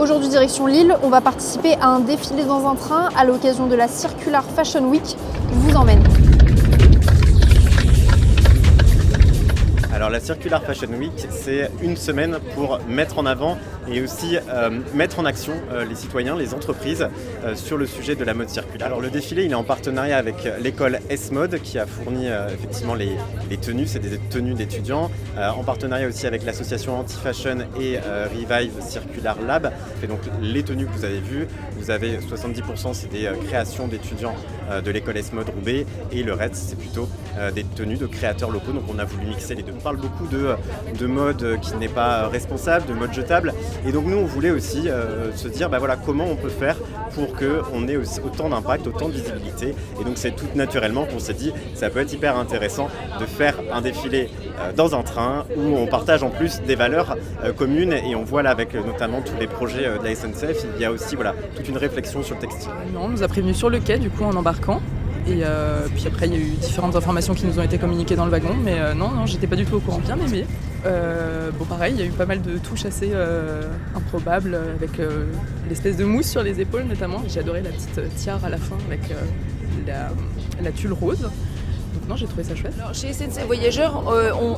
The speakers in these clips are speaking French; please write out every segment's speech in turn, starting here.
Aujourd'hui, direction Lille, on va participer à un défilé dans un train à l'occasion de la Circular Fashion Week. Je vous emmène. Alors la Circular Fashion Week, c'est une semaine pour mettre en avant et aussi mettre en action les citoyens, les entreprises sur le sujet de la mode circulaire. Alors le défilé, il est en partenariat avec l'école S-Mode qui a fourni effectivement les tenues, c'est des tenues d'étudiants, en partenariat aussi avec l'association Anti-Fashion et Revive Circular Lab. Et donc les tenues que vous avez vues, vous avez 70% c'est des créations d'étudiants de l'école S-Mode Roubaix et le reste c'est plutôt des tenues de créateurs locaux. Donc on a voulu mixer les deux. On parle beaucoup de mode qui n'est pas responsable, de mode jetable. Et donc nous on voulait aussi se dire comment on peut faire pour qu'on ait autant d'impact, autant de visibilité. Et donc c'est tout naturellement qu'on s'est dit ça peut être hyper intéressant de faire un défilé dans un train où on partage en plus des valeurs communes. Et on voit là avec notamment tous les projets de la SNCF, il y a aussi toute une réflexion sur le textile. Non, on nous a prévenus sur le quai du coup en embarquant. Et puis après, il y a eu différentes informations qui nous ont été communiquées dans le wagon, mais non, j'étais pas du tout au courant, bien aimé. Pareil, il y a eu pas mal de touches assez improbables, avec l'espèce de mousse sur les épaules notamment. J'ai adoré la petite tiare à la fin avec la tulle rose. Donc non, j'ai trouvé ça chouette. Alors, chez SNCF Voyageurs,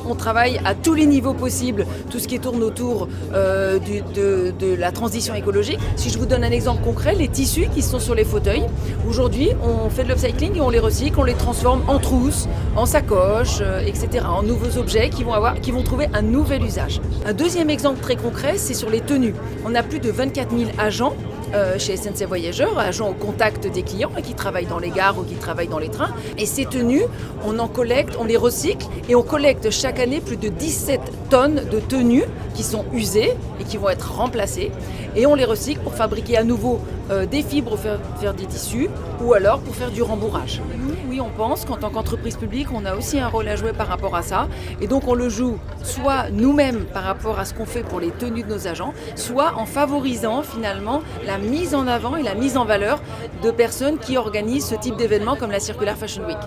on travaille à tous les niveaux possibles, tout ce qui tourne autour de la transition écologique. Si je vous donne un exemple concret, les tissus qui sont sur les fauteuils, aujourd'hui on fait de l'upcycling et on les recycle, on les transforme en trousses, en sacoches, etc., en nouveaux objets qui vont trouver un nouvel usage. Un deuxième exemple très concret, c'est sur les tenues. On a plus de 24 000 agents chez SNCF Voyageurs, agents au contact des clients qui travaillent dans les gares ou qui travaillent dans les trains. Et ces tenues, on en collecte, on les recycle et on collecte chaque année plus de 17 tonnes de tenues qui sont usées et qui vont être remplacées. Et on les recycle pour fabriquer à nouveau des fibres pour faire des tissus ou alors pour faire du rembourrage. Oui, on pense qu'en tant qu'entreprise publique, on a aussi un rôle à jouer par rapport à ça. Et donc on le joue soit nous-mêmes par rapport à ce qu'on fait pour les tenues de nos agents, soit en favorisant finalement la mise en avant et la mise en valeur de personnes qui organisent ce type d'événements comme la Circular Fashion Week.